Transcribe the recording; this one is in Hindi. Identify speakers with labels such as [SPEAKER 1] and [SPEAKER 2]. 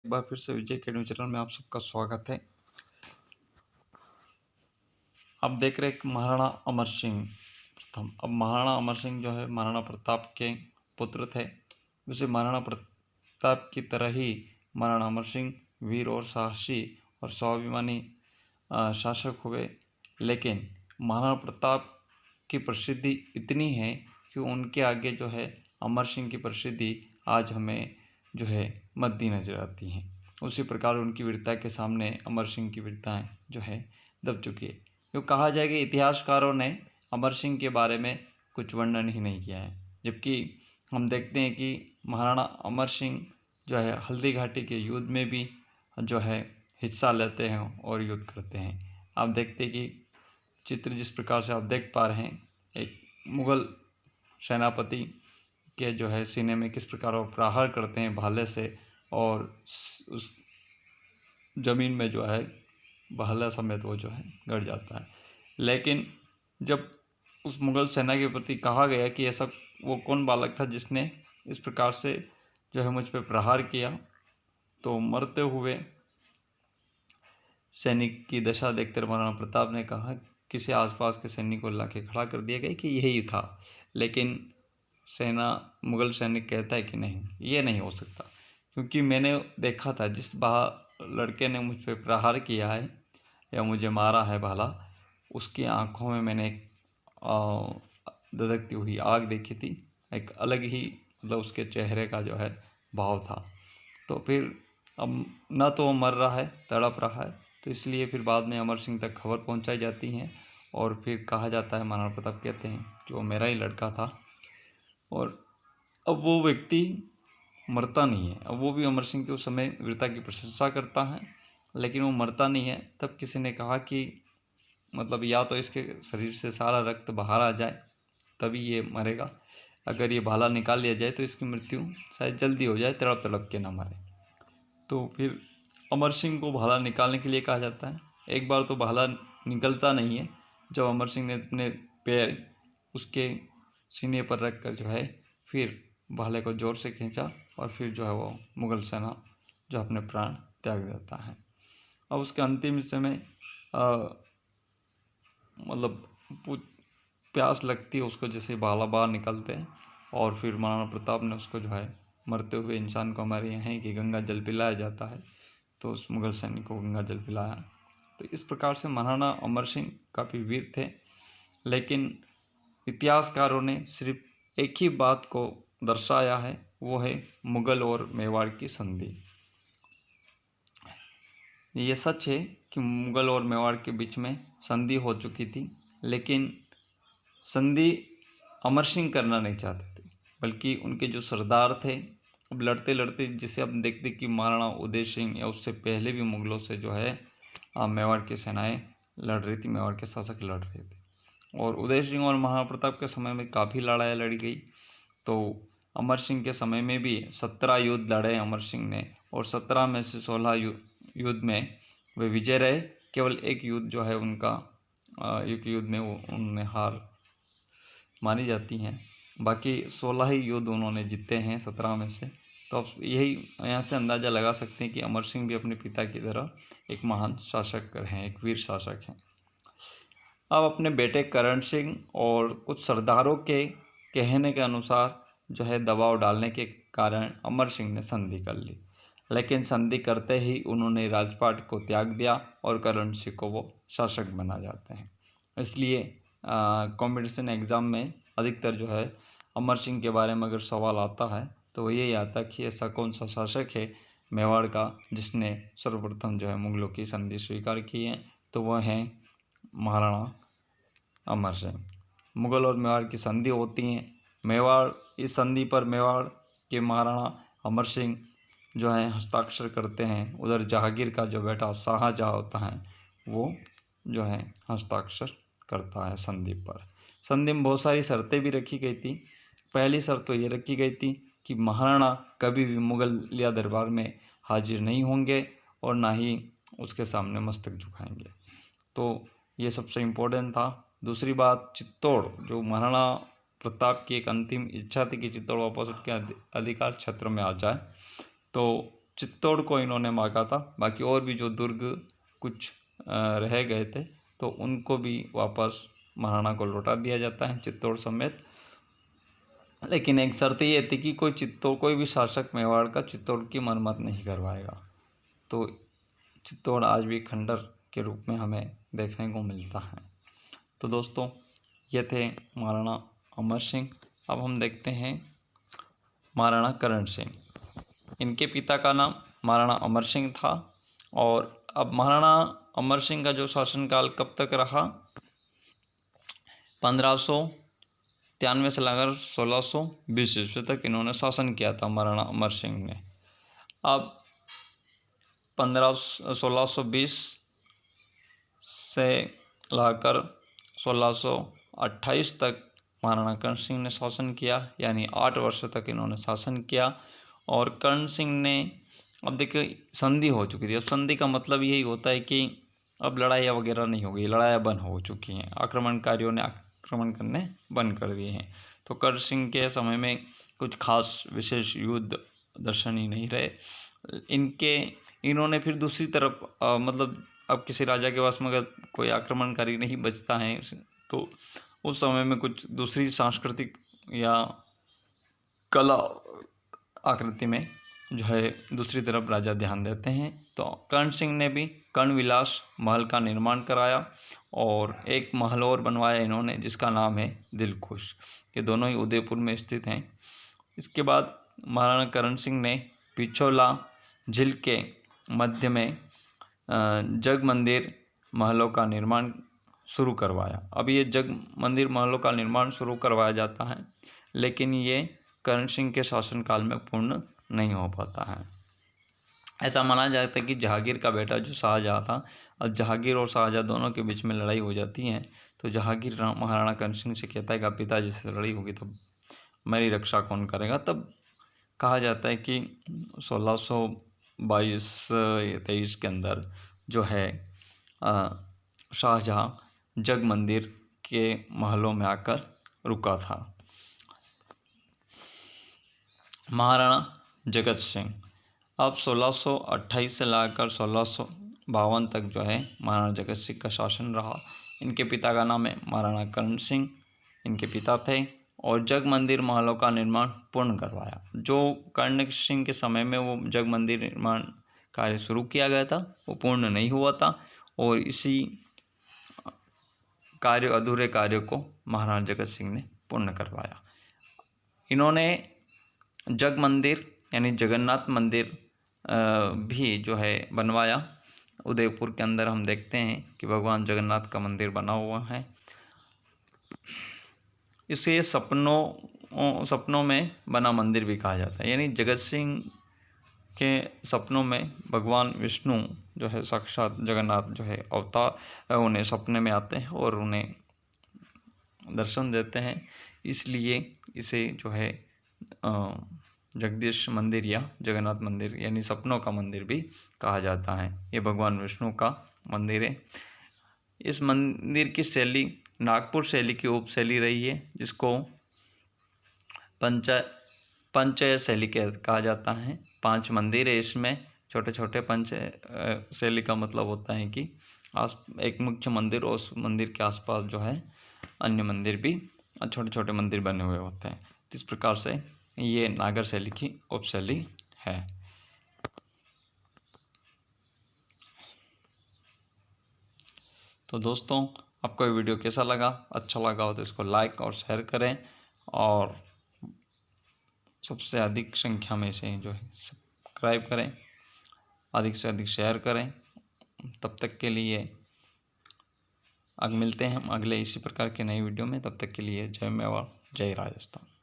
[SPEAKER 1] एक बार फिर से विजय अकेडमी चैनल में आप सबका स्वागत है। आप देख रहे हैं महाराणा अमर सिंह प्रथम। अब महाराणा अमर सिंह जो है महाराणा प्रताप के पुत्र थे। उसे महाराणा प्रताप की तरह ही महाराणा अमर सिंह वीर और साहसी और स्वाभिमानी शासक हुए। लेकिन महाराणा प्रताप की प्रसिद्धि इतनी है कि उनके आगे जो है अमर सिंह की प्रसिद्धि आज हमें जो है मद्दी नजर आती हैं। उसी प्रकार उनकी वीरता के सामने अमर सिंह की वीरताएं जो है दब चुकी है। यूँ कहा जाए कि इतिहासकारों ने अमर सिंह के बारे में कुछ वर्णन ही नहीं किया है, जबकि हम देखते हैं कि महाराणा अमर सिंह जो है हल्दी घाटी के युद्ध में भी जो है हिस्सा लेते हैं और युद्ध करते हैं। आप देखते हैं कि चित्र जिस प्रकार से आप देख पा रहे हैं, एक मुग़ल सेनापति के जो है सीने में किस प्रकार वो प्रहार करते हैं भाले से, और उस ज़मीन में जो है भाला समेत वो जो है गड़ जाता है। लेकिन जब उस मुग़ल सेना के प्रति कहा गया कि ऐसा वो कौन बालक था जिसने इस प्रकार से जो है मुझ पर प्रहार किया, तो मरते हुए सैनिक की दशा देखकर महाराणा प्रताप ने कहा, किसी आसपास के सैनिक को ला के खड़ा कर दिया गया कि यही था। लेकिन मुग़ल सैनिक कहता है कि नहीं, ये नहीं हो सकता, क्योंकि मैंने देखा था जिस लड़के ने मुझ पर प्रहार किया है या मुझे मारा है भाला, उसकी आंखों में मैंने एक धधकती हुई आग देखी थी। एक अलग ही मतलब उसके चेहरे का जो है भाव था। तो फिर अब न तो वो मर रहा है, तड़प रहा है, तो इसलिए फिर बाद में अमर सिंह तक खबर पहुंचाई जाती है और फिर कहा जाता है, महाराणा प्रताप कहते हैं कि वो मेरा ही लड़का था। और अब वो व्यक्ति मरता नहीं है। अब वो भी अमर सिंह के उस समय वीरता की प्रशंसा करता है, लेकिन वो मरता नहीं है। तब किसी ने कहा कि मतलब या तो इसके शरीर से सारा रक्त बाहर आ जाए तभी ये मरेगा, अगर ये भाला निकाल लिया जाए तो इसकी मृत्यु शायद जल्दी हो जाए, तड़प तड़प के ना मरे। तो फिर अमर सिंह को भाला निकालने के लिए कहा जाता है। एक बार तो भाला निकलता नहीं है। जब अमर सिंह ने अपने पैर उसके सीने पर रख कर जो है फिर भाले को जोर से खींचा और फिर जो है वो मुग़ल सेना जो अपने प्राण त्याग देता है। अब उसके अंतिम समय मतलब प्यास लगती है उसको, जैसे भाला बाहर निकलते हैं, और फिर महाराणा प्रताप ने उसको जो है मरते हुए इंसान को हमारे यहाँ है कि गंगा जल पिलाया जाता है, तो उस मुग़ल सैनिक को गंगा जल पिलाया। तो इस प्रकार से महाराणा अमर सिंह काफ़ी वीर थे। लेकिन इतिहासकारों ने सिर्फ एक ही बात को दर्शाया है, वो है मुग़ल और मेवाड़ की संधि। ये सच है कि मुग़ल और मेवाड़ के बीच में संधि हो चुकी थी, लेकिन संधि अमर सिंह करना नहीं चाहते थे, बल्कि उनके जो सरदार थे, अब लड़ते लड़ते जिसे हम देखते कि महाराणा उदय सिंह या उससे पहले भी मुग़लों से जो है मेवाड़ की सेनाएं लड़ रही थी, मेवाड़ के शासक लड़ रहे थे। और उदय सिंह और महाराणा प्रताप के समय में काफ़ी लड़ाई लड़ी गई। तो अमर सिंह के समय में भी 17 युद्ध लड़े अमर सिंह ने, और 17 में से 16 युद्ध में वे विजय रहे। केवल एक युद्ध जो है उनका एक युद्ध में उन्होंने हार मानी जाती हैं, बाकी 16 ही युद्ध उन्होंने जीते हैं 17 में से। तो अब यही यहाँ से अंदाज़ा लगा सकते हैं कि अमर सिंह भी अपने पिता की तरह एक महान शासक हैं, एक वीर शासक हैं। अब अपने बेटे करण सिंह और कुछ सरदारों के कहने के अनुसार जो है दबाव डालने के कारण अमर सिंह ने संधि कर ली, लेकिन संधि करते ही उन्होंने राजपाट को त्याग दिया और करण सिंह को वो शासक बना जाते हैं। इसलिए कॉम्पिटिशन एग्ज़ाम में अधिकतर जो है अमर सिंह के बारे में अगर सवाल आता है तो यही आता है कि ऐसा कौन सा शासक है मेवाड़ का जिसने सर्वप्रथम जो है मुग़लों की संधि स्वीकार की है, तो वह है महाराणा अमर सिंह। मुग़ल और मेवाड़ की संधि होती हैं। मेवाड़ इस संधि पर मेवाड़ के महाराणा अमर सिंह जो है हस्ताक्षर करते हैं। उधर जहांगीर का जो बेटा शाहजहाँ होता है वो जो है हस्ताक्षर करता है संधि पर। संधि में बहुत सारी शर्तें भी रखी गई थी। पहली शर्त तो ये रखी गई थी कि महाराणा कभी भी मुग़लिया दरबार में हाजिर नहीं होंगे और ना ही उसके सामने मस्तक झुकाएंगे। तो ये सबसे इम्पोर्टेंट था। दूसरी बात, चित्तौड़, जो महाराणा प्रताप की एक अंतिम इच्छा थी कि चित्तौड़ वापस उसके अधिकार क्षेत्र में आ जाए, तो चित्तौड़ को इन्होंने मांगा था। बाकी और भी जो दुर्ग कुछ रह गए थे तो उनको भी वापस महाराणा को लौटा दिया जाता है, चित्तौड़ समेत। लेकिन एक शर्त ये थी कि कोई भी शासक मेवाड़ का चित्तौड़ की मरम्मत नहीं करवाएगा। तो चित्तौड़ आज भी खंडर के रूप में हमें देखने को मिलता है। तो दोस्तों, ये थे महाराणा अमर सिंह। अब हम देखते हैं महाराणा करण सिंह। इनके पिता का नाम महाराणा अमर सिंह था। और अब महाराणा अमर सिंह का जो शासनकाल कब तक रहा, 1593 से लेकर 1620 ईस्वी तक इन्होंने शासन किया था महाराणा अमर सिंह ने। अब 1620 से लाकर 1628 तक महाराणा कर्ण सिंह ने शासन किया, यानी 8 वर्ष तक इन्होंने शासन किया। और कर्ण सिंह ने, अब देखिए संधि हो चुकी थी। अब संधि का मतलब यही होता है कि अब लड़ाइयाँ वगैरह नहीं हो गई, लड़ाइयाँ बंद हो चुकी हैं, आक्रमणकारियों ने आक्रमण करने बंद कर दिए हैं। तो कर्ण सिंह के समय में कुछ खास विशेष युद्ध दर्शनीय नहीं रहे। इन्होंने फिर दूसरी तरफ मतलब अब किसी राजा के पास में अगर कोई आक्रमणकारी नहीं बचता है तो उस समय में कुछ दूसरी सांस्कृतिक या कला आकृति में जो है दूसरी तरफ राजा ध्यान देते हैं। तो कर्ण सिंह ने भी कर्ण विलास महल का निर्माण कराया और एक महल और बनवाया इन्होंने जिसका नाम है दिलखुश। ये दोनों ही उदयपुर में स्थित हैं। इसके बाद महाराणा कर्ण सिंह ने पिछोला झील के मध्य में जग मंदिर महलों का निर्माण शुरू करवाया। अब ये जग मंदिर महलों का निर्माण शुरू करवाया जाता है, लेकिन ये कर्ण सिंह के शासनकाल में पूर्ण नहीं हो पाता है। ऐसा माना जाता है कि जहांगीर का बेटा जो शाहजहाँ था, अब जहांगीर और शाहजहाँ दोनों के बीच में लड़ाई हो जाती है तो जहांगीर महाराणा कर्ण सिंह से कहता है कि पिताजी से लड़ाई होगी तो मेरी रक्षा कौन करेगा। तब कहा जाता है कि 1622-23 के अंदर जो है शाहजहाँ जग मंदिर के महलों में आकर रुका था। महाराणा जगत सिंह, अब 1628 से लाकर 1652 तक जो है महाराणा जगत सिंह का शासन रहा। इनके पिता का नाम है महाराणा कर्ण सिंह, इनके पिता थे। और जग मंदिर महलों का निर्माण पूर्ण करवाया। जो कर्ण सिंह के समय में वो जग मंदिर निर्माण कार्य शुरू किया गया था वो पूर्ण नहीं हुआ था और इसी अधूरे कार्य को महाराणा जगत सिंह ने पूर्ण करवाया। इन्होंने जग मंदिर यानी जगन्नाथ मंदिर भी जो है बनवाया। उदयपुर के अंदर हम देखते हैं कि भगवान जगन्नाथ का मंदिर बना हुआ है। इसे सपनों में बना मंदिर भी कहा जाता है, यानी जगत सिंह के सपनों में भगवान विष्णु जो है साक्षात जगन्नाथ जो है अवतार उन्हें सपने में आते हैं और उन्हें दर्शन देते हैं। इसलिए इसे जो है जगदीश मंदिर या जगन्नाथ मंदिर यानी सपनों का मंदिर भी कहा जाता है। ये भगवान विष्णु का मंदिर है। इस मंदिर की शैली नागपुर शैली की उपशैली रही है, जिसको पंचय शैली कहा जाता है। 5 मंदिर है इसमें, छोटे छोटे। पंचय शैली का मतलब होता है कि एक मुख्य मंदिर और उस मंदिर के आसपास जो है अन्य मंदिर भी छोटे छोटे मंदिर बने हुए होते हैं। इस प्रकार से ये नागर शैली की उपशैली है। तो दोस्तों, आपको ये वीडियो कैसा लगा? अच्छा लगा हो तो इसको लाइक और शेयर करें और सबसे अधिक संख्या में इसे जो है सब्सक्राइब करें, अधिक से अधिक शेयर करें। तब तक के लिए अब मिलते हैं हम अगले इसी प्रकार के नई वीडियो में। तब तक के लिए जय मेवाड़, जय राजस्थान।